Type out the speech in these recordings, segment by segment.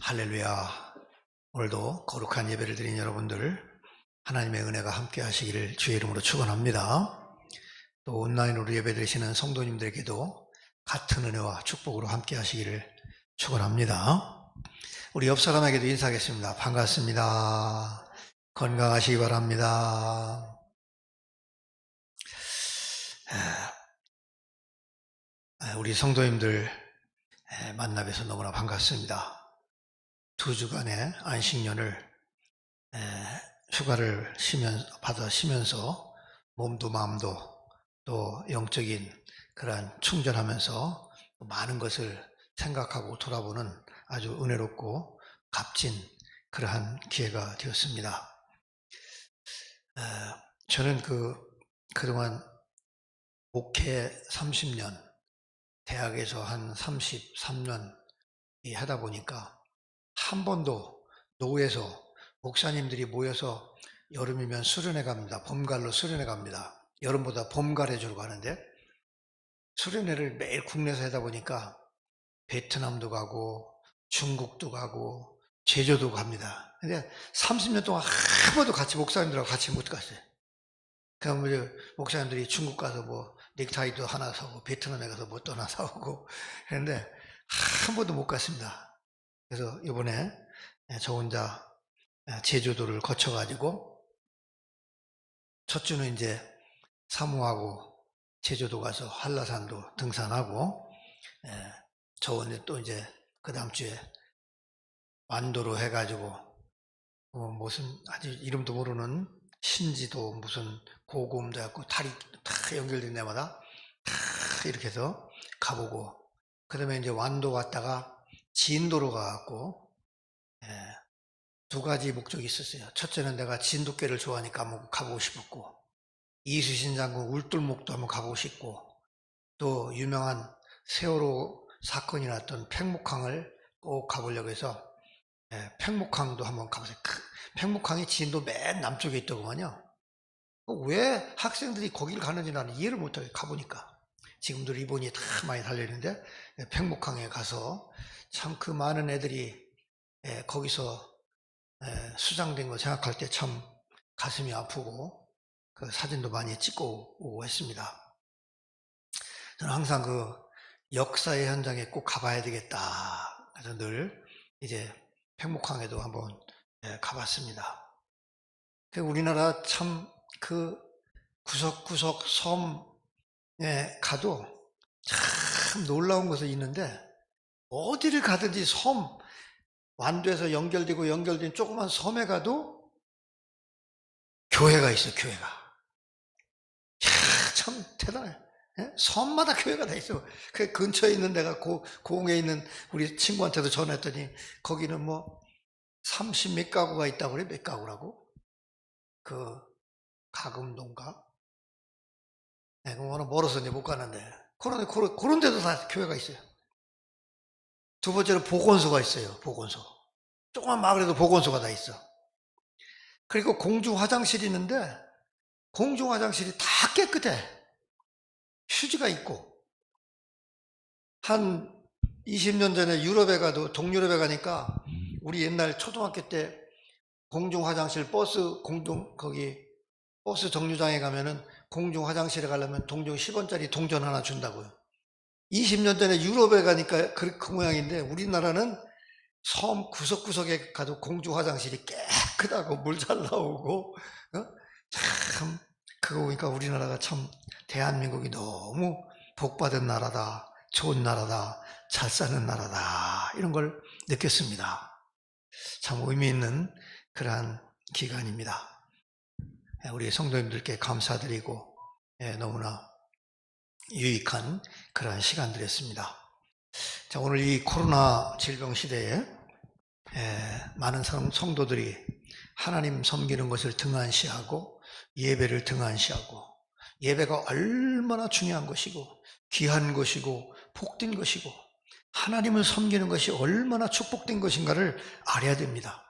할렐루야. 오늘도 거룩한 예배를 드린 여러분들 하나님의 은혜가 함께 하시기를 주의 이름으로 축원합니다. 또 온라인으로 예배 드리시는 성도님들에게도 같은 은혜와 축복으로 함께 하시기를 축원합니다. 우리 옆 사람에게도 인사하겠습니다. 반갑습니다. 건강하시기 바랍니다. 우리 성도님들 만나 뵈서 너무나 반갑습니다. 2주간의 안식년을 휴가를 받아 쉬면서 몸도 마음도 또 영적인 그러한 충전하면서 많은 것을 생각하고 돌아보는 아주 은혜롭고 값진 그러한 기회가 되었습니다. 저는 그동안 목회 30년, 대학에서 한 33년 하다 보니까 한 번도 노후에서 목사님들이 모여서 여름이면 수련회 갑니다. 봄갈로 수련회 갑니다. 여름보다 봄가래 주러 가는데 수련회를 매일 국내에서 하다 보니까 베트남도 가고 중국도 가고 제주도 갑니다. 근데 30년 동안 한 번도 같이 목사님들하고 같이 못 갔어요. 그러면 목사님들이 중국 가서 넥타이도 하나 사고 베트남에 가서 또 하나 사오고 했는데 한 번도 못 갔습니다. 그래서 이번에 저 혼자 제주도를 거쳐가지고 첫 주는 이제 사무하고 제주도 가서 한라산도 등산하고 저 혼자 또 이제 그 다음 주에 완도로 해가지고 무슨 아직 이름도 모르는 신지도 무슨 고금도 해갖고 다리 다 연결된 데마다 다 이렇게 해서 가보고 그 다음에 이제 완도 갔다가 진도로 가갖고 두 가지 목적이 있었어요. 첫째는 내가 진돗개를 좋아하니까 한번 가보고 싶었고, 이수신 장군 울돌목도 한번 가보고 싶고, 또 유명한 세월호 사건이 났던 팽목항을 꼭 가보려고 해서 팽목항도 한번 가보세요. 팽목항이 진도 맨 남쪽에 있더구만요. 왜 학생들이 거기를 가는지 나는 이해를 못하게 가보니까 지금도 리본이 다 많이 달려있는데 팽목항에 가서 참 그 많은 애들이 거기서 수장된 거 생각할 때 참 가슴이 아프고 그 사진도 많이 찍고 오고 했습니다. 저는 항상 그 역사의 현장에 꼭 가봐야 되겠다. 그래서 늘 이제 팽목항에도 한번 가봤습니다. 우리나라 참 그 구석구석 섬에 가도 참 놀라운 것이 있는데 어디를 가든지 섬, 완도에서 연결된 조그만 섬에 가도 교회가 있어요, 교회가. 참 대단해. 섬마다 교회가 다 있어. 그 근처에 있는 데가 고흥에 있는 우리 친구한테도 전화했더니 거기는 30몇 가구가 있다고 그래. 몇 가구라고? 가금동가? 워낙 멀어서 이제 못 가는데. 그런 데도 다 교회가 있어요. 두 번째로 보건소가 있어요, 보건소. 조그만 마을에도 보건소가 다 있어. 그리고 공중 화장실이 있는데 공중 화장실이 다 깨끗해. 휴지가 있고. 한 20년 전에 동유럽에 가니까 우리 옛날 초등학교 때 공중 화장실 버스 정류장에 가면은 공중 화장실에 가려면 동전 10원짜리 동전 하나 준다고요. 20년 전에 유럽에 가니까 그 모양인데 우리나라는 섬 구석구석에 가도 공중 화장실이 깨끗하고 물 잘 나오고 참 그거 보니까 우리나라가 참 대한민국이 너무 복받은 나라다, 좋은 나라다, 잘 사는 나라다 이런 걸 느꼈습니다. 참 의미 있는 그러한 기간입니다. 우리 성도님들께 감사드리고 너무나 유익한 그러한 시간들이었습니다. 자, 오늘 이 코로나 질병 시대에 많은 성도들이 하나님 섬기는 것을 등한시하고 예배를 등한시하고 예배가 얼마나 중요한 것이고 귀한 것이고 복된 것이고 하나님을 섬기는 것이 얼마나 축복된 것인가를 알아야 됩니다.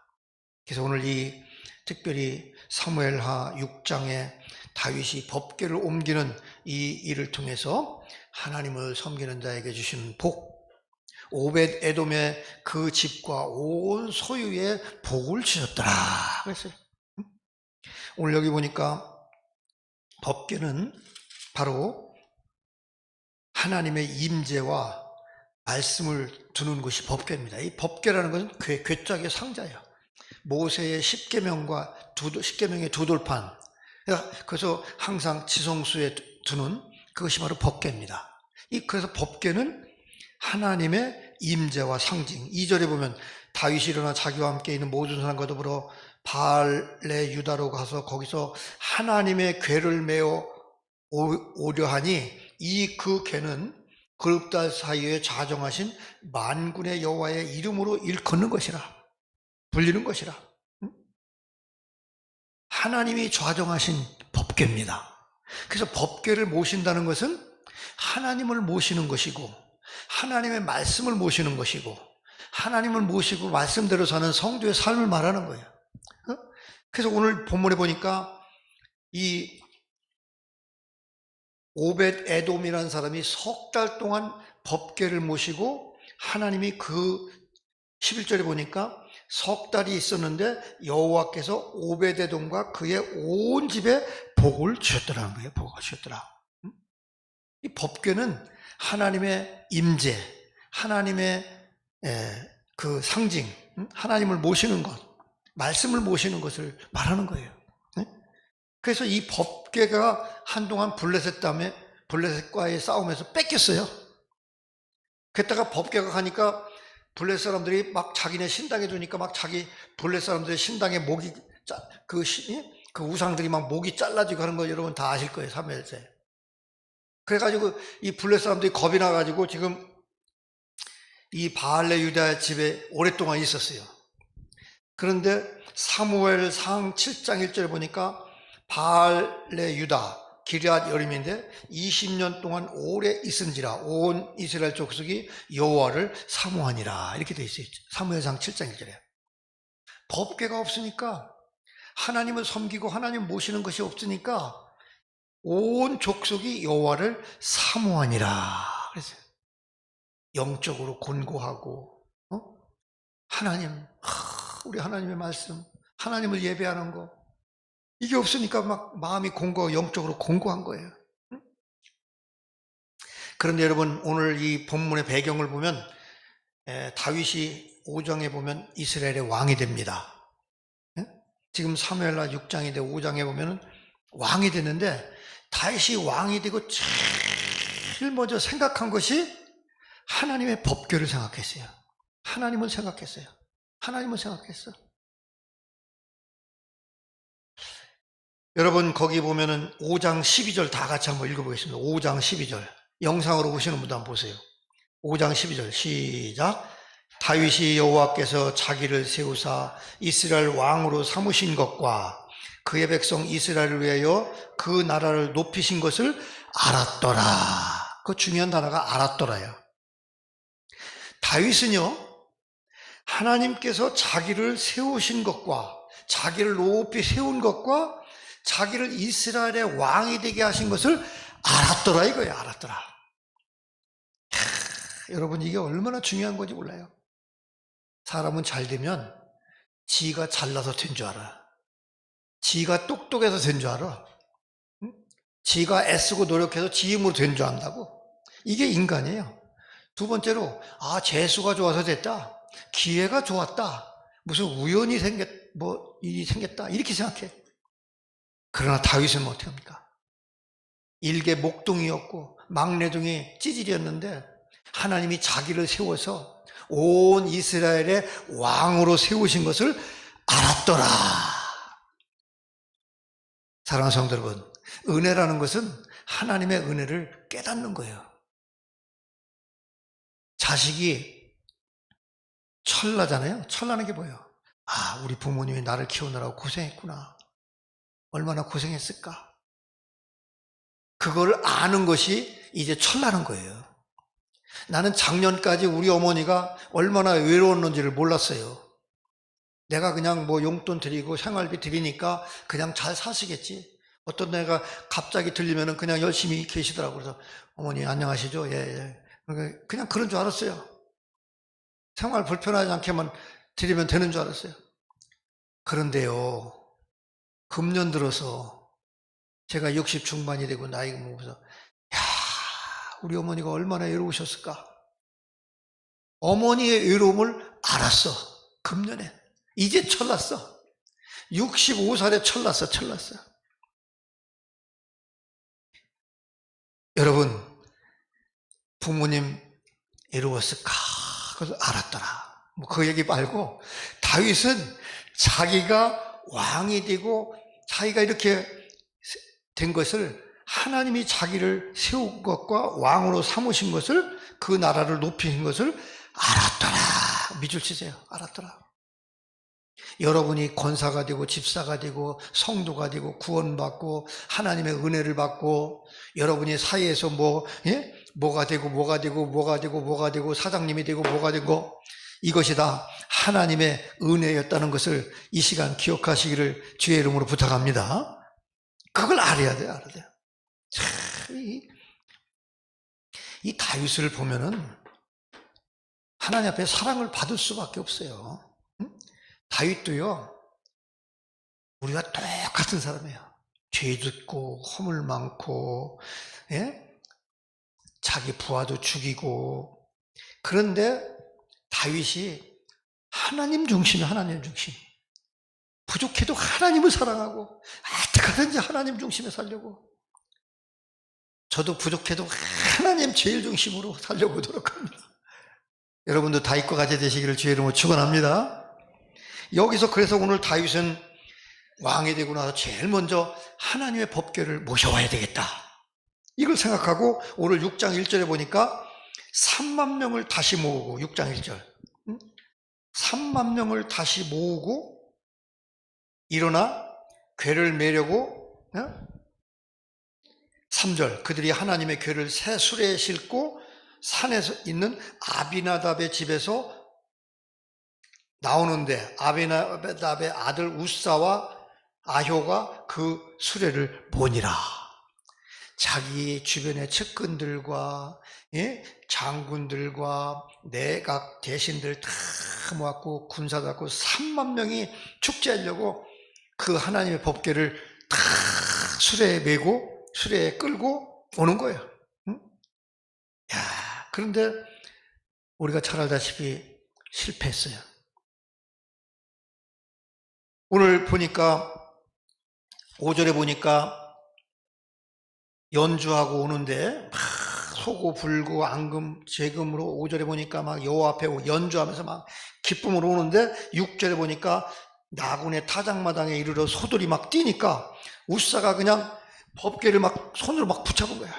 그래서 오늘 이 특별히 사무엘하 6장에 다윗이 법궤를 옮기는 이 일을 통해서 하나님을 섬기는 자에게 주시는 복, 오벳 에돔의 그 집과 온 소유에 복을 주셨더라 그랬어요. 오늘 여기 보니까 법궤는 바로 하나님의 임재와 말씀을 두는 것이 법궤입니다. 이 법궤라는 것은 괴짝의 상자예요. 모세의 십계명의 두 돌판, 그래서 항상 지성소에 두는 그것이 바로 법궤입니다. 그래서 법궤는 하나님의 임재와 상징. 2절에 보면 다윗이 일어나 자기와 함께 있는 모든 사람과 더불어 바알레 유다로 가서 거기서 하나님의 궤를 메어 오려 하니 이 그 궤는 그룹달 사이에 좌정하신 만군의 여호와의 이름으로 일컫는 것이라, 불리는 것이라. 하나님이 좌정하신 법궤입니다. 그래서 법궤를 모신다는 것은 하나님을 모시는 것이고, 하나님의 말씀을 모시는 것이고, 하나님을 모시고 말씀대로 사는 성도의 삶을 말하는 거예요. 그래서 오늘 본문에 보니까 이 오벳 에돔이라는 사람이 석 달 동안 법궤를 모시고, 하나님이 그 11절에 보니까 석 달이 있었는데 여호와께서 오벳 에돔과 그의 온 집에 복을 주셨더라는 거예요. 복을 주셨더라. 이 법궤는 하나님의 임재, 하나님의 그 상징, 하나님을 모시는 것, 말씀을 모시는 것을 말하는 거예요. 그래서 이 법궤가 한동안 블레셋과의 싸움에서 뺏겼어요. 그랬다가 법궤가 가니까 블레셋 사람들이 막 자기네 신당에 두니까 막 자기 블레셋 사람들의 신당에 목이 그 우상들이 막 목이 잘라지고 하는 거 여러분 다 아실 거예요. 사무엘서에. 그래가지고 이 블레셋 사람들이 겁이 나가지고 지금 이 바알레 유다 집에 오랫동안 있었어요. 그런데 사무엘상 7장 1절에 보니까 바알레 유다 기럇 여림인데 20년 동안 오래 있은지라 온 이스라엘 족속이 여호와를 사모하니라 이렇게 돼 있어요. 사무엘상 7장 1절에. 법궤가 없으니까, 하나님을 섬기고 하나님 모시는 것이 없으니까 온 족속이 여호와를 사모하니라 그랬어요. 영적으로 곤고하고, 하나님, 우리 하나님의 말씀, 하나님을 예배하는 거, 이게 없으니까 막 마음이 공고하고 영적으로 공고한 거예요. 그런데 여러분, 오늘 이 본문의 배경을 보면 다윗이 5장에 보면 이스라엘의 왕이 됩니다. 지금 사무엘하 6장인데 5장에 보면 왕이 되는데, 다윗이 왕이 되고 제일 먼저 생각한 것이 하나님의 법궤를 생각했어요. 하나님을 생각했어요. 하나님을 생각했어. 여러분 거기 보면은 5장 12절 다 같이 한번 읽어보겠습니다. 5장 12절 영상으로 보시는 분도 한번 보세요. 5장 12절 시작. 다윗이 여호와께서 자기를 세우사 이스라엘 왕으로 삼으신 것과 그의 백성 이스라엘을 위하여 그 나라를 높이신 것을 알았더라. 그 중요한 단어가 알았더라요. 다윗은요, 하나님께서 자기를 세우신 것과 자기를 높이 세운 것과 자기를 이스라엘의 왕이 되게 하신 것을 알았더라 이거예요. 알았더라. 여러분 이게 얼마나 중요한 건지 몰라요. 사람은 잘 되면 지가 잘나서 된 줄 알아. 지가 똑똑해서 된 줄 알아. 지가 애쓰고 노력해서 지 힘으로 된 줄 안다고. 이게 인간이에요. 두 번째로 재수가 좋아서 됐다. 기회가 좋았다. 무슨 우연히 일이 생겼다. 이렇게 생각해. 그러나 다윗은 어떻게 합니까? 일개 목동이었고 막내둥이 찌질이었는데 하나님이 자기를 세워서 온 이스라엘의 왕으로 세우신 것을 알았더라. 사랑하는 성도 여러분, 은혜라는 것은 하나님의 은혜를 깨닫는 거예요. 자식이 철나잖아요. 철나는 게 뭐예요? 우리 부모님이 나를 키우느라고 고생했구나. 얼마나 고생했을까? 그걸 아는 것이 이제 철나는 거예요. 나는 작년까지 우리 어머니가 얼마나 외로웠는지를 몰랐어요. 내가 그냥 용돈 드리고 생활비 드리니까 그냥 잘 사시겠지. 어떤 애가 갑자기 들리면 그냥 열심히 계시더라고요. 그래서 어머니 안녕하시죠? 예. 그냥 그런 줄 알았어요. 생활 불편하지 않게만 드리면 되는 줄 알았어요. 그런데요, 금년 들어서 제가 60 중반이 되고 나이가 먹어서, 야, 우리 어머니가 얼마나 외로우셨을까. 어머니의 외로움을 알았어. 금년에. 이제 철났어. 65살에 철났어. 여러분, 부모님 외로웠을까? 그래서 알았더라. 뭐 그 얘기 말고, 다윗은 자기가 왕이 되고 자기가 이렇게 된 것을, 하나님이 자기를 세운 것과 왕으로 삼으신 것을, 그 나라를 높이신 것을 알았더라. 밑줄 치세요. 알았더라. 여러분이 권사가 되고 집사가 되고 성도가 되고 구원받고 하나님의 은혜를 받고, 여러분이 사회에서 뭐가 되고 사장님이 되고 뭐가 되고, 이것이 다 하나님의 은혜였다는 것을 이 시간 기억하시기를 주의 이름으로 부탁합니다. 그걸 알아야 돼요. 이 다윗을 보면은 하나님 앞에 사랑을 받을 수밖에 없어요. 다윗도요, 우리가 똑같은 사람이에요. 죄 짓고 허물 많고, 자기 부하도 죽이고. 그런데 다윗이 하나님 중심이에요. 하나님 중심. 부족해도 하나님을 사랑하고 어떻게든지 하나님 중심에 살려고. 저도 부족해도 하나님 제일 중심으로 살려고 노력합니다. 여러분도 다윗과 같이 되시기를 주의 이름으로 축원합니다. 여기서 그래서 오늘 다윗은 왕이 되고 나서 제일 먼저 하나님의 법궤를 모셔와야 되겠다, 이걸 생각하고 오늘 6장 1절에 보니까 3만 명을 다시 모으고, 6장 1절 3만 명을 다시 모으고 일어나 궤를 메려고, 3절 그들이 하나님의 궤를 새 수레에 싣고 산에서 있는 아비나답의 집에서 나오는데, 아비나답의 아들 우사와 아효가 그 수레를 보니라. 자기 주변의 측근들과 장군들과 내각 대신들 다 모았고 군사 잡고 3만 명이 축제하려고 그 하나님의 법궤를 다 수레에 메고 수레에 끌고 오는 거예요. 야, 그런데 우리가 잘 알다시피 실패했어요. 오늘 보니까 5절에 보니까 연주하고 오는데 막 소고 불고 앙금 제금으로, 5절에 보니까 막 여호와 앞에 연주하면서 막 기쁨으로 오는데, 6절에 보니까 나군의 타작마당에 이르러 소들이 막 뛰니까 우사가 그냥 법궤를 막 손으로 막 붙잡은 거야.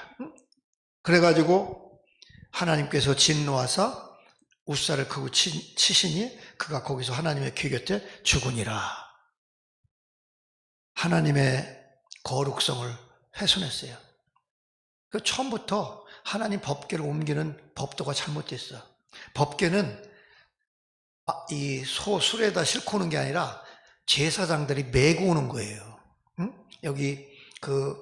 그래가지고 하나님께서 진노하사 우사를 크고 치시니 그가 거기서 하나님의 궤 곁에 죽으니라. 하나님의 거룩성을 훼손했어요. 그 처음부터 하나님 법궤를 옮기는 법도가 잘못됐어. 법궤는 이 소 수레에다 싣고 오는 게 아니라 제사장들이 메고 오는 거예요. 여기 그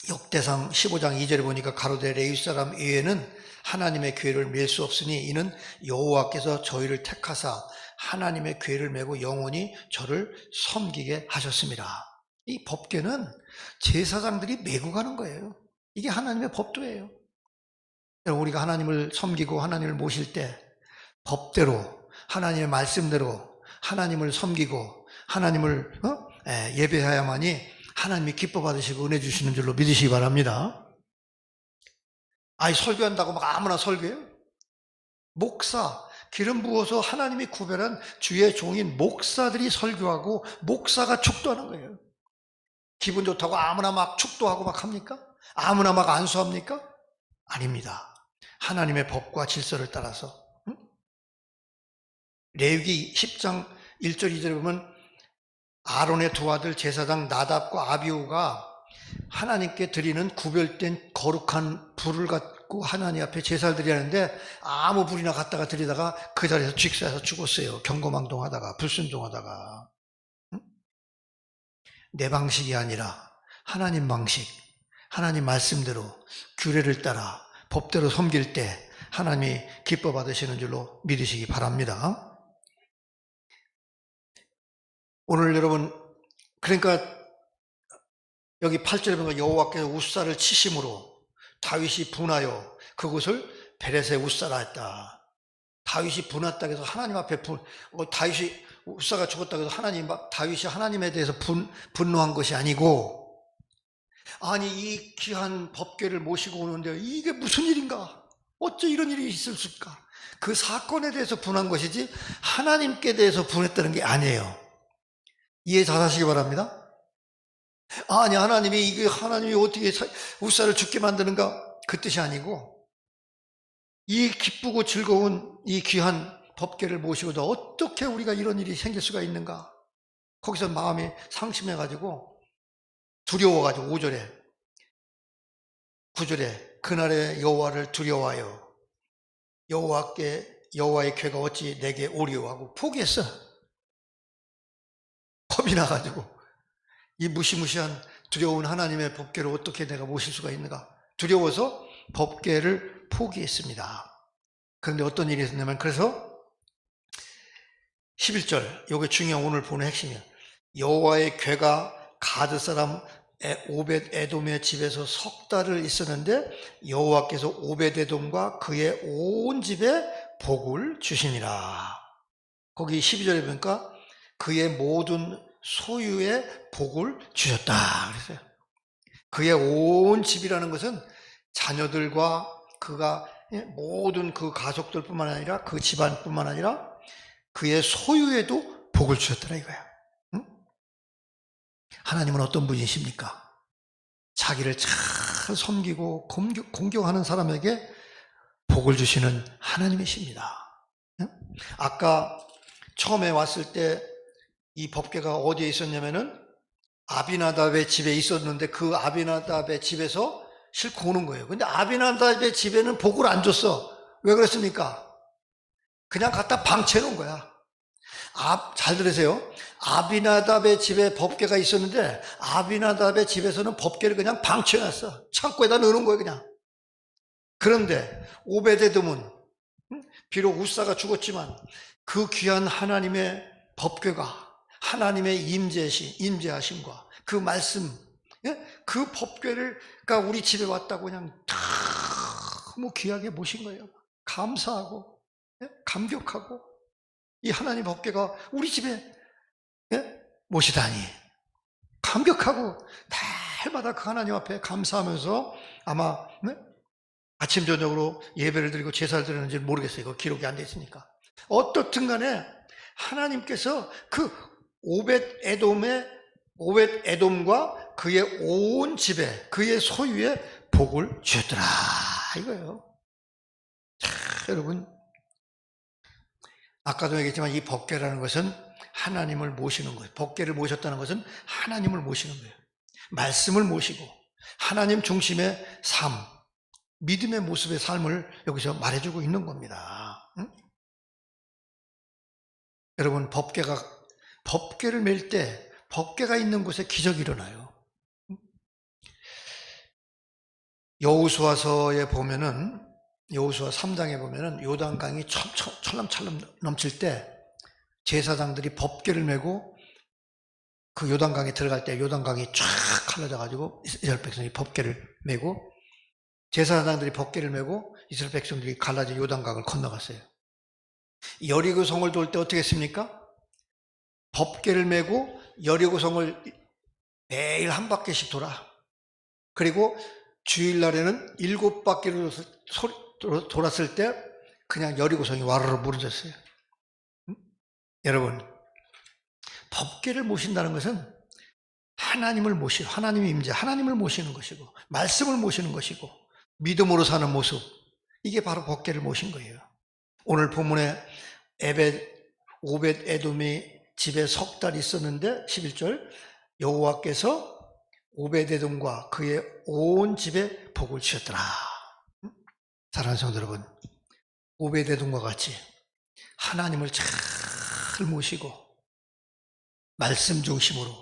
역대상 15장 2절에 보니까 가로되 레위 사람 외에는 하나님의 궤를 맬 수 없으니 이는 여호와께서 저희를 택하사 하나님의 궤를 메고 영원히 저를 섬기게 하셨습니다. 이 법궤는 제사장들이 메고 가는 거예요. 이게 하나님의 법도예요. 우리가 하나님을 섬기고 하나님을 모실 때 법대로, 하나님의 말씀대로 하나님을 섬기고 하나님을 예배해야만이 하나님이 기뻐 받으시고 은혜 주시는 줄로 믿으시기 바랍니다. 설교한다고 막 아무나 설교해요? 목사, 기름 부어서 하나님이 구별한 주의 종인 목사들이 설교하고 목사가 축도하는 거예요. 기분 좋다고 아무나 막 축도하고 막 합니까? 아무나 막 안수합니까? 아닙니다. 하나님의 법과 질서를 따라서. 레위기 10장 1절 2절에 보면 아론의 두 아들 제사장 나답과 아비후가 하나님께 드리는 구별된 거룩한 불을 갖고 하나님 앞에 제사를 드려야 하는데 아무 불이나 갖다가 드리다가 그 자리에서 쥐싸서 죽었어요. 경거망동하다가, 불순종하다가. 내 방식이 아니라 하나님 방식, 하나님 말씀대로 규례를 따라 법대로 섬길 때 하나님이 기뻐 받으시는 줄로 믿으시기 바랍니다. 오늘 여러분, 그러니까 여기 8절에 보면 여호와께서 웃사를 치심으로 다윗이 분하여 그곳을 베레스의 웃사라 했다. 다윗이 분했다 해서 하나님 앞에 다윗이 웃사가 죽었다 해서 다윗이 하나님에 대해서 분노한 것이 아니고, 아니 이 귀한 법궤를 모시고 오는데 이게 무슨 일인가? 어째 이런 일이 있을까? 그 사건에 대해서 분한 것이지 하나님께 대해서 분했다는 게 아니에요. 이해 잘 하시기 바랍니다. 아니 하나님이 어떻게 웃사를 죽게 만드는가? 그 뜻이 아니고, 이 기쁘고 즐거운 이 귀한 법궤를 모시고도 어떻게 우리가 이런 일이 생길 수가 있는가? 거기서 마음이 상심해가지고 두려워가지고 5절에 9절에 그날의 여호와를 두려워하여 여호와의 궤가 어찌 내게 오리오 하고 포기했어. 겁이 나가지고 이 무시무시한 두려운 하나님의 법궤를 어떻게 내가 모실 수가 있는가? 두려워서 법궤를 포기했습니다. 그런데 어떤 일이 있었냐면, 그래서 11절, 이게 중요한 오늘 보는 핵심이에요. 여호와의 궤가 가드 사람 오벳 에돔의 집에서 석 달을 있었는데 여호와께서 오벳 에돔과 그의 온 집에 복을 주시니라. 거기 12절에 보니까 그의 모든 소유에 복을 주셨다 그랬어요. 그의 온 집이라는 것은 자녀들과 그가 모든 그 가족들뿐만 아니라 그 집안뿐만 아니라 그의 소유에도 복을 주셨더라 이거야. 응? 하나님은 어떤 분이십니까? 자기를 잘 섬기고 공경하는 사람에게 복을 주시는 하나님이십니다. 응? 아까 처음에 왔을 때 이 법궤가 어디에 있었냐면은 아비나답의 집에 있었는데 그 아비나답의 집에서 싣고 오는 거예요. 근데 아비나답의 집에는 복을 안 줬어. 왜 그랬습니까? 그냥 갖다 방치해 놓은 거야. 잘 들으세요. 아비나답의 집에 법궤가 있었는데 아비나답의 집에서는 법궤를 그냥 방치해 놨어. 창고에다 넣는 거예요, 그냥. 그런데 오베데돔은 비록 웃사가 죽었지만 그 귀한 하나님의 법궤가, 하나님의 임재하심과 그 말씀, 그 법궤가 우리 집에 왔다고 그냥 너무 귀하게 모신 거예요. 감사하고 감격하고, 이 하나님 법궤가 우리 집에 모시다니 감격하고 날마다 그 하나님 앞에 감사하면서 아마 아침 저녁으로 예배를 드리고 제사를 드리는지 모르겠어요. 이거 기록이 안 돼 있으니까. 어떻든 간에 하나님께서 그 오벳 에돔과 그의 온 집에, 그의 소유에 복을 주셨더라 이거예요. 자, 여러분, 아까도 얘기했지만 이 법궤라는 것은 하나님을 모시는 거예요. 법궤를 모셨다는 것은 하나님을 모시는 거예요. 말씀을 모시고 하나님 중심의 삶, 믿음의 모습의 삶을 여기서 말해주고 있는 겁니다. 응? 여러분, 법궤를 맬 때 법궤가 있는 곳에 기적이 일어나요. 여호수아서에 보면은, 여호수아 3장에 보면은 요단강이 철람철람 넘칠 때 제사장들이 법궤를 메고 그 요단강에 들어갈 때 요단강이 쫙 갈라져 가지고 이스라엘 백성이 법궤를 메고, 제사장들이 법궤를 메고 이스라엘 백성들이 갈라진 요단강을 건너갔어요. 여리고성을 돌 때 어떻게 했습니까? 법궤를 메고 여리고성을 매일 한 바퀴씩 돌아. 그리고 주일날에는 7바퀴를 돌았을 때 그냥 여리고성이 와르르 무너졌어요. 여러분, 법궤를 모신다는 것은 하나님을 하나님의 임재, 하나님을 모시는 것이고 말씀을 모시는 것이고 믿음으로 사는 모습, 이게 바로 법궤를 모신 거예요. 오늘 본문에 오벳 에돔이 집에 석 달 있었는데 11절, 여호와께서 오벳 에돔과 그의 온 집에 복을 주셨더라. 사랑하는 성도 여러분, 오벳 에돔과 같이 하나님을 잘 모시고 말씀 중심으로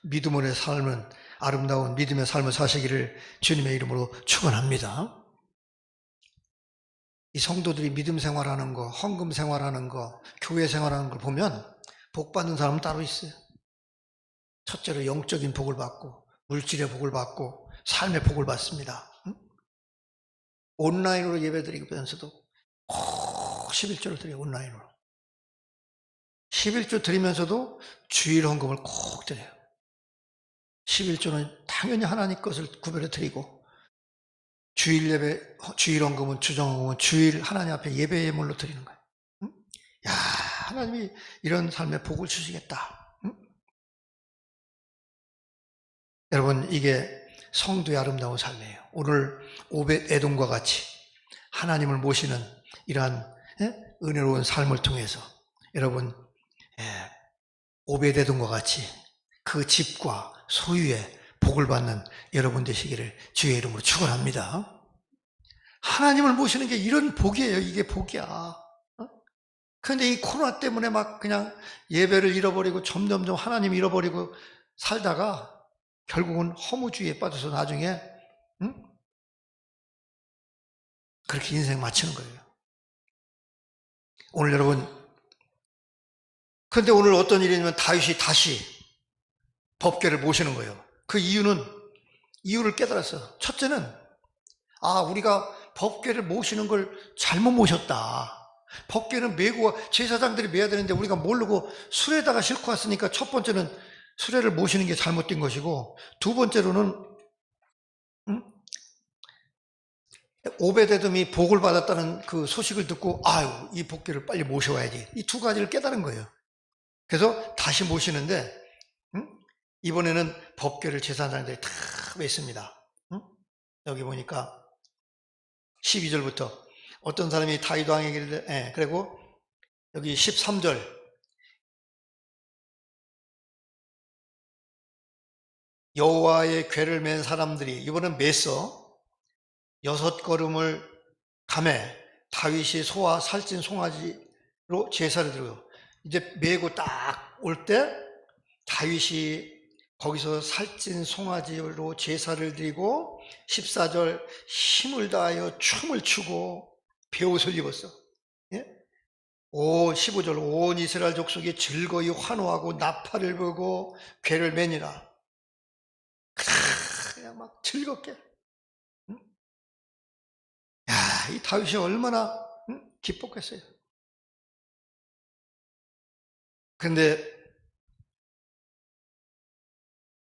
믿음의 삶은, 아름다운 믿음의 삶을 사시기를 주님의 이름으로 축원합니다. 이 성도들이 믿음 생활하는 거, 헌금 생활하는 거, 교회 생활하는 걸 보면 복 받는 사람은 따로 있어요. 첫째로 영적인 복을 받고 물질의 복을 받고 삶의 복을 받습니다. 응? 온라인으로 예배드리면서도 꼭 11조를 드려요. 온라인으로 11조 드리면서도 주일 헌금을 꼭 드려요. 11조는 당연히 하나님 것을 구별해 드리고, 주일 예배, 주일 헌금은, 주정 헌금은 주일 하나님 앞에 예배 예물로 드리는 거예요. 응? 야, 하나님이 이런 삶에 복을 주시겠다. 응? 여러분, 이게 성도의 아름다운 삶이에요. 오늘 오벳 에돔과 같이 하나님을 모시는 이러한 은혜로운 삶을 통해서 여러분, 오벳 에돔과 같이 그 집과 소유의 복을 받는 여러분 되시기를 주의 이름으로 축원합니다. 하나님을 모시는 게 이런 복이에요. 이게 복이야. 그런데 이 코로나 때문에 막 그냥 예배를 잃어버리고 점점점 하나님 잃어버리고 살다가 결국은 허무주의에 빠져서 나중에 그렇게 인생 마치는 거예요. 오늘 여러분, 그런데 오늘 어떤 일이냐면 다윗이 다시 법궤를 모시는 거예요. 그 이유를 깨달았어요. 첫째는 우리가 법궤를 모시는 걸 잘못 모셨다. 법궤는 메고 제사장들이 메야 되는데 우리가 모르고 수레에다가 싣고 왔으니까 첫 번째는 수레를 모시는 게 잘못된 것이고, 두 번째로는 오벳에돔이 복을 받았다는 그 소식을 듣고 이 법궤를 빨리 모셔와야지. 이 두 가지를 깨달은 거예요. 그래서 다시 모시는데 이번에는 법궤를 제사장들이 다 맸습니다. 여기 보니까 12절부터 어떤 사람이 다윗 왕에게 이르되, 그리고 여기 13절, 여호와의 궤를 맨 사람들이, 이번엔 맸어. 6걸음을 가매 다윗이 소와 살찐 송아지로 제사를 드려요. 이제 메고 딱 올 때 다윗이 거기서 살찐 송아지로 제사를 드리고 14절 힘을 다하여 춤을 추고 베옷을 입었어. 15절 온 이스라엘 족속이 즐거이 환호하고 나팔을 불고 궤를 매니라. 그냥 막 즐겁게. 이 다윗이 얼마나 기뻤겠어요. 그런데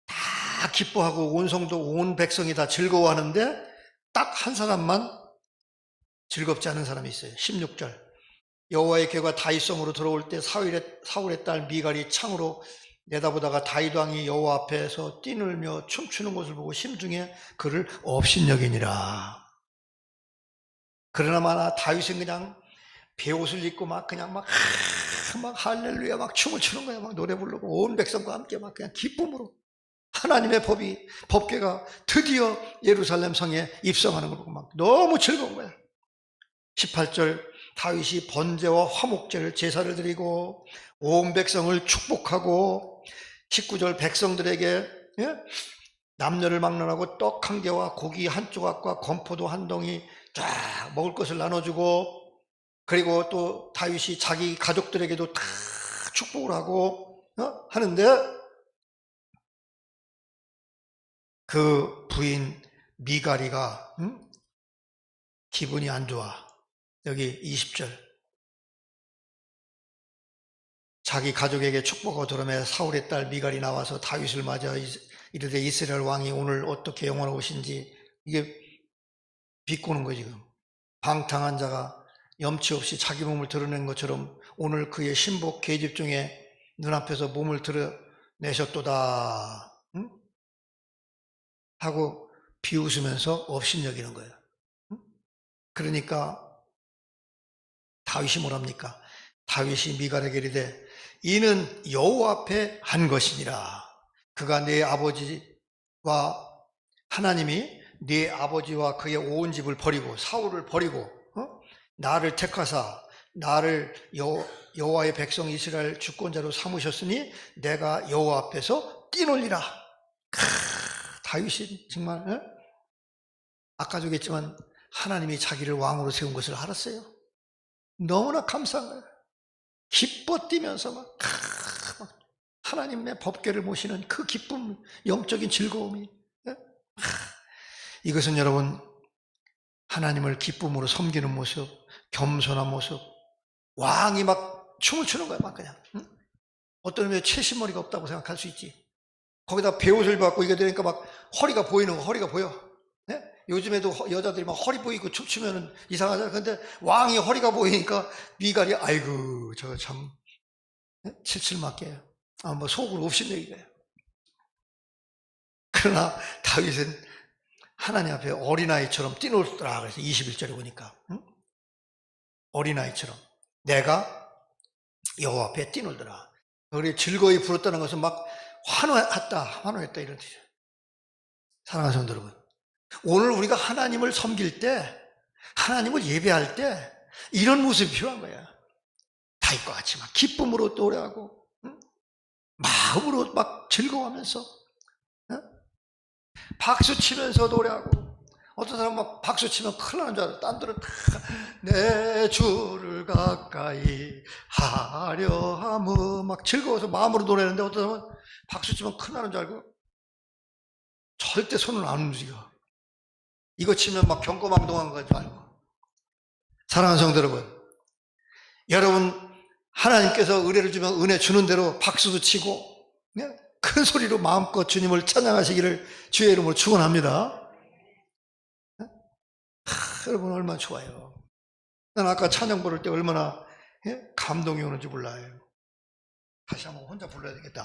다 기뻐하고 온 성도 온 백성이 다 즐거워하는데 딱 한 사람만 즐겁지 않은 사람이 있어요. 16절 여호와의 궤가 다윗성으로 들어올 때 사울의 딸 미갈이 창으로 내다보다가 다윗 왕이 여호와 앞에서 뛰놀며 춤추는 것을 보고 심중에 그를 업신여기니라. 그러나 다윗은 그냥 베옷을 입고 막 할렐루야 막 춤을 추는 거야. 막 노래 부르고 온 백성과 함께 막 그냥 기쁨으로 하나님의 법궤가 드디어 예루살렘 성에 입성하는 걸 보고 막 너무 즐거운 거야. 18절 다윗이 번제와 화목제를 제사를 드리고 온 백성을 축복하고, 19절 백성들에게 남녀를 막론하고 떡 1개와 고기 1조각과 건포도 1덩이 쫙 먹을 것을 나눠주고, 그리고 또 다윗이 자기 가족들에게도 다 축복을 하고 하는데, 그 부인 미갈이가 기분이 안 좋아. 여기 20절 자기 가족에게 축복하고 들으며 사울의 딸 미갈이 나와서 다윗을 맞아 이르되 이스라엘 왕이 오늘 어떻게 영원하오신지, 이게 비꼬는 거예요. 지금 방탕한 자가 염치 없이 자기 몸을 드러낸 것처럼 오늘 그의 신복 계집 중에 눈앞에서 몸을 드러내셨도다 하고 비웃으면서 업신여기는 거예요. 그러니까 다윗이 뭐랍니까? 다윗이 미갈에게 이르되 이는 여호와 앞에 한 것이니라. 그가 내 아버지와 하나님이 네 아버지와 그의 온 집을 버리고 사울을 버리고 나를 택하사 나를 여호와의 백성 이스라엘 주권자로 삼으셨으니 내가 여호와 앞에서 뛰놀리라. 다윗이 정말 아까도 얘기했지만 하나님이 자기를 왕으로 세운 것을 알았어요. 너무나 감사한 거예요. 기뻐 뛰면서 막 하나님의 법궤를 모시는 그 기쁨, 영적인 즐거움이. 이것은 여러분, 하나님을 기쁨으로 섬기는 모습, 겸손한 모습, 왕이 막 춤을 추는 거야, 막 그냥. 어떤 의미에 채신머리가 없다고 생각할 수 있지. 거기다 배옷을 입고 이게 되니까 막 허리가 보이는 거, 허리가 보여. 네? 요즘에도 여자들이 막 허리 보이고 춤추면 이상하잖아. 근데 왕이 허리가 보이니까 미갈이, 아이고, 저거 참, 네? 칠칠맞게. 뭐 속으로 옵신내기가요. 그러나 다윗은 하나님 앞에 어린아이처럼 뛰놀더라. 그래서 21절에 보니까. 어린아이처럼. 내가 여호와 앞에 뛰놀더라. 우리 즐거이 부렀다는 것은 막 환호했다 이런 뜻이에요. 사랑하는 성도 여러분, 오늘 우리가 하나님을 섬길 때, 하나님을 예배할 때 이런 모습이 필요한 거야. 다윗과 같이 막 기쁨으로 노래하고, 마음으로 막 즐거워하면서, 박수 치면서 노래하고. 어떤 사람은 막 박수 치면 큰일 나는 줄 알아요. 딴 데는 내 주를 가까이 하려 함은 막 즐거워서 마음으로 노래하는데, 어떤 사람은 박수 치면 큰일 나는 줄 알고 절대 손을 안 움직여. 이거 치면 막 경거망동한 건 줄 알고. 사랑하는 성도 여러분, 하나님께서 은혜를 주면 은혜 주는 대로 박수도 치고 큰 소리로 마음껏 주님을 찬양하시기를 주의 이름으로 축원합니다. 여러분, 얼마나 좋아요. 난 아까 찬양 부를 때 얼마나 감동이 오는지 몰라요. 다시 한번 혼자 불러야 되겠다.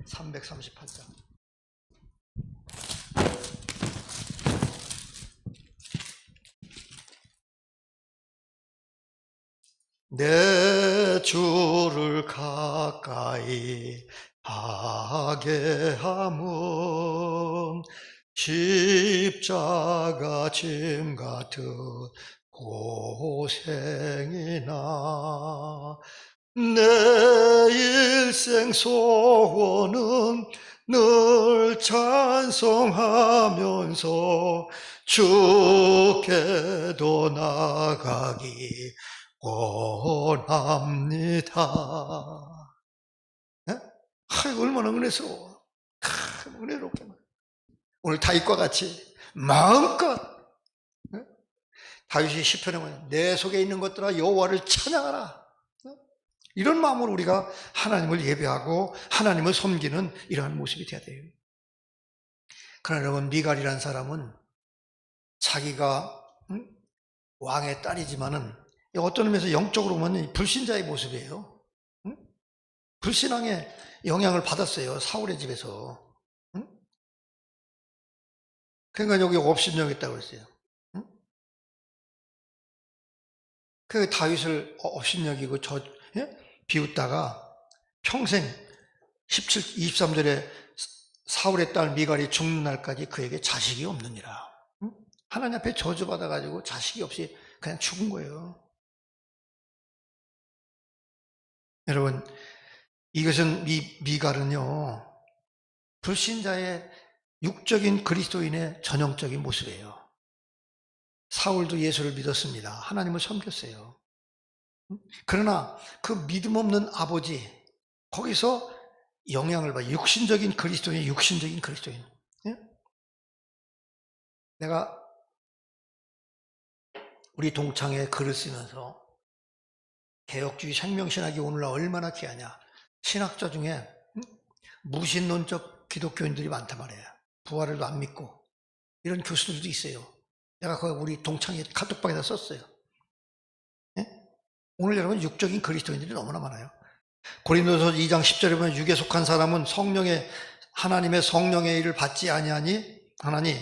338장. 내 주를 가까이 하게 함은 십자가 짐 같은 고생이나 내 일생 소원은 늘 찬송하면서 주께도 나가기 원합니다. 네? 얼마나 은혜스러워. 은혜롭게. 오늘 다윗과 같이 마음껏, 네? 다윗이 시편에 보면 내 속에 있는 것들아 여호와를 찬양하라. 네? 이런 마음으로 우리가 하나님을 예배하고 하나님을 섬기는 이러한 모습이 되어야 돼요. 그러나 여러분, 미갈이라는 사람은 자기가 왕의 딸이지만은 어떤 의미에서 영적으로 보면 불신자의 모습이에요. 불신앙의 영향을 받았어요. 사울의 집에서. 그러니까 여기 업신여기 있다고 그랬어요. 그 다윗을 업신여기고 비웃다가 평생 23절에 사울의 딸 미갈이 죽는 날까지 그에게 자식이 없느니라. 하나님 앞에 저주받아가지고 자식이 없이 그냥 죽은 거예요. 여러분, 이것은 미갈은요, 불신자의 육적인 그리스도인의 전형적인 모습이에요. 사울도 예수를 믿었습니다. 하나님을 섬겼어요. 그러나 그 믿음 없는 아버지, 거기서 영향을 받아. 육신적인 그리스도인. 예? 내가 우리 동창회 글을 쓰면서 개혁주의 생명신학이 오늘날 얼마나 귀하냐. 신학자 중에 무신론적 기독교인들이 많단 말이에요. 부활을 안 믿고. 이런 교수들도 있어요. 내가 거기 우리 동창회 카톡방에다 썼어요. 예? 오늘 여러분, 육적인 그리스도인들이 너무나 많아요. 고린도서 2장 10절에 보면 육에 속한 사람은 하나님의 성령의 일을 받지 아니하니 하나니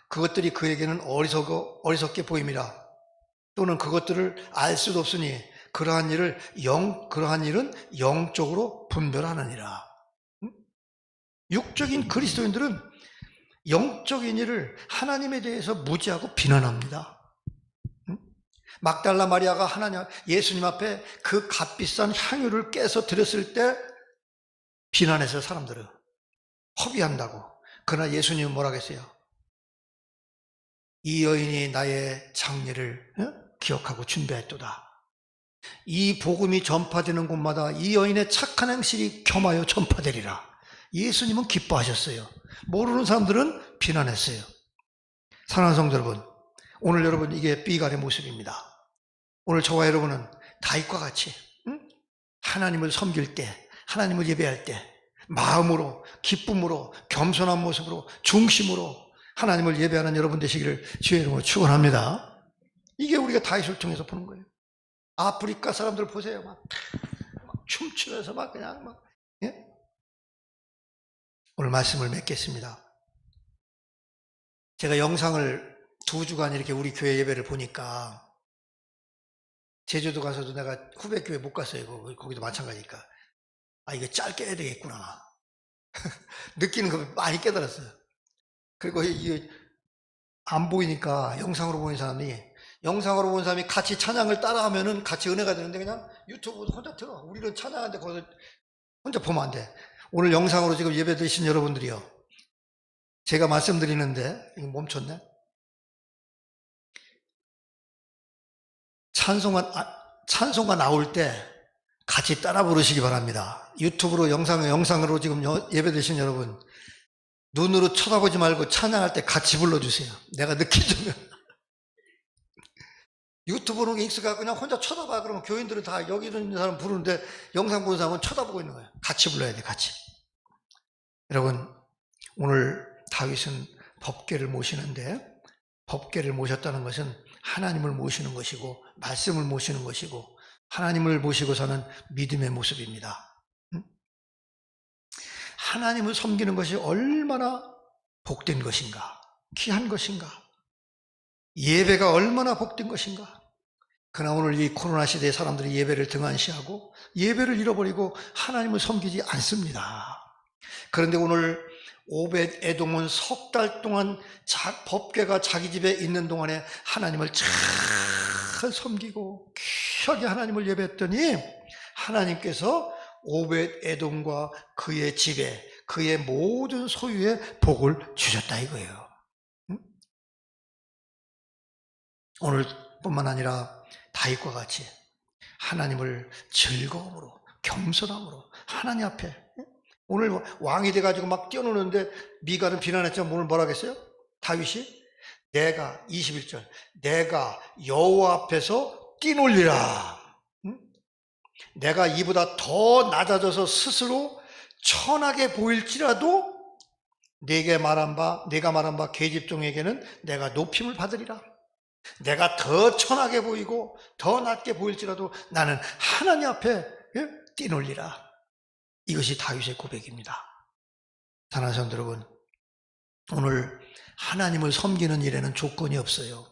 그것들이 그에게는 어리석게 보임이라. 또는 그것들을 알 수도 없으니 그러한 일은 영적으로 분별하느니라. 육적인 그리스도인들은 영적인 일을 하나님에 대해서 무지하고 비난합니다. 막달라 마리아가 예수님 앞에 그 값비싼 향유를 깨서 드렸을 때 비난했어요. 사람들은. 허비한다고. 그러나 예수님은 뭐라고 했어요? 이 여인이 나의 장례를 기억하고 준비했도다. 이 복음이 전파되는 곳마다 이 여인의 착한 행실이 겸하여 전파되리라. 예수님은 기뻐하셨어요. 모르는 사람들은 비난했어요. 사랑하는 성도 여러분, 오늘 여러분 이게 비갈의 모습입니다. 오늘 저와 여러분은 다윗과 같이 하나님을 섬길 때, 하나님을 예배할 때 마음으로, 기쁨으로, 겸손한 모습으로, 중심으로 하나님을 예배하는 여러분 되시기를 주의 이름으로 축원합니다. 이게 우리가 다윗을 통해서 보는 거예요. 아프리카 사람들 보세요. 막 춤추면서 막 그냥 막. 예? 오늘 말씀을 맺겠습니다. 제가 영상을 2주간 이렇게 우리 교회 예배를 보니까 제주도 가서도 내가 후배 교회 못 갔어요. 거기도 마찬가지니까. 아, 이거 짧게 해야 되겠구나. 느끼는 거 많이 깨달았어요. 그리고 이게 안 보이니까 영상으로 보는 사람이 같이 찬양을 따라하면은 같이 은혜가 되는데 그냥 유튜브 혼자 틀어. 우리는 찬양하는데 거기서 혼자 보면 안 돼. 오늘 영상으로 지금 예배 드신 여러분들이요. 제가 말씀드리는데, 이거 멈췄네. 찬송가 나올 때 같이 따라 부르시기 바랍니다. 유튜브로 영상으로 지금 예배 드신 여러분, 눈으로 쳐다보지 말고 찬양할 때 같이 불러주세요. 내가 느끼면. 유튜브는 익숙하고 그냥 혼자 쳐다봐. 그러면 교인들은 다 여기 있는 사람 부르는데 영상 보는 사람은 쳐다보고 있는 거예요. 같이 불러야 돼, 같이. 여러분, 오늘 다윗은 법궤를 모시는데, 법궤를 모셨다는 것은 하나님을 모시는 것이고 말씀을 모시는 것이고 하나님을 모시고서는 믿음의 모습입니다. 하나님을 섬기는 것이 얼마나 복된 것인가, 귀한 것인가, 예배가 얼마나 복된 것인가. 그러나 오늘 이 코로나 시대에 사람들이 예배를 등한시하고 예배를 잃어버리고 하나님을 섬기지 않습니다. 그런데 오늘 오벳 에돔은 3달 동안 법궤가 자기 집에 있는 동안에 하나님을 잘 섬기고 귀하게 하나님을 예배했더니 하나님께서 오벳 에돔과 그의 집에, 그의 모든 소유에 복을 주셨다 이거예요. 오늘 뿐만 아니라 다윗과 같이 하나님을 즐거움으로, 겸손함으로 하나님 앞에, 오늘 왕이 돼가지고 막 뛰어노는데 미갈은 비난했지만 오늘 뭐라 하겠어요? 다윗이 21절 내가 여호와 앞에서 뛰놀리라. 내가 이보다 더 낮아져서 스스로 천하게 보일지라도 내가 말한 바 계집종에게는 내가 높임을 받으리라. 내가 더 천하게 보이고 더 낮게 보일지라도 나는 하나님 앞에 뛰놀리라. 이것이 다윗의 고백입니다. 사랑하는 성도 여러분, 오늘 하나님을 섬기는 일에는 조건이 없어요.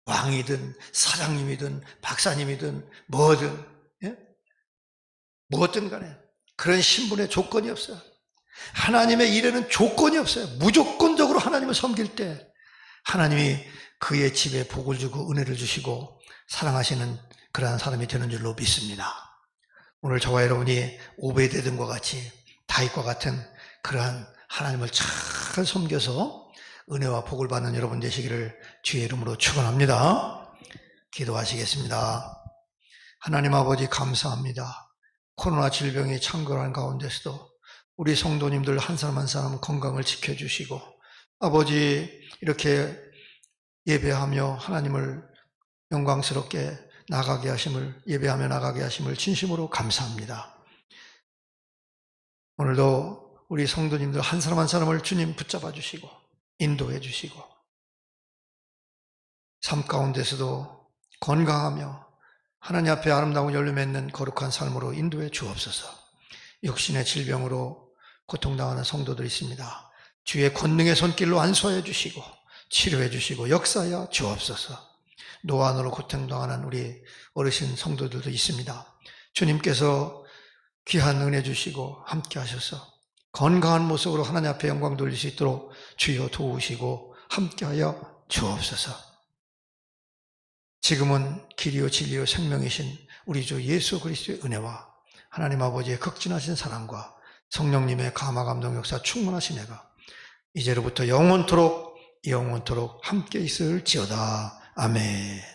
왕이든 사장님이든 박사님이든 뭐든, 무엇든 간에 그런 신분에 조건이 없어요. 하나님의 일에는 조건이 없어요. 무조건적으로 하나님을 섬길 때 하나님이 그의 집에 복을 주고 은혜를 주시고 사랑하시는 그러한 사람이 되는 줄로 믿습니다. 오늘 저와 여러분이 오베데돔과 같이 다윗과 같은 그러한 하나님을 잘 섬겨서 은혜와 복을 받는 여러분 되시기를 주의 이름으로 축원합니다. 기도하시겠습니다. 하나님 아버지 감사합니다. 코로나 질병이 창궐한 가운데서도 우리 성도님들 한 사람 한 사람 건강을 지켜주시고 아버지 이렇게 예배하며 하나님을 영광스럽게 나가게 하심을, 예배하며 나가게 하심을 진심으로 감사합니다. 오늘도 우리 성도님들 한 사람 한 사람을 주님 붙잡아 주시고 인도해 주시고 삶 가운데서도 건강하며 하나님 앞에 아름다운 열매 맺는 거룩한 삶으로 인도해 주옵소서. 육신의 질병으로 고통당하는 성도들이 있습니다. 주의 권능의 손길로 안수하여 주시고 치료해 주시고 역사하여 주옵소서. 노안으로 고통당하는 우리 어르신 성도들도 있습니다. 주님께서 귀한 은혜 주시고 함께 하셔서 건강한 모습으로 하나님 앞에 영광 돌릴 수 있도록 주여 도우시고 함께하여 주옵소서. 지금은 길이요 진리요 생명이신 우리 주 예수 그리스도의 은혜와 하나님 아버지의 극진하신 사랑과 성령님의 감화 감동 역사 충만하신 애가 이제로부터 영원토록 영원토록 함께 있을지어다. 아멘.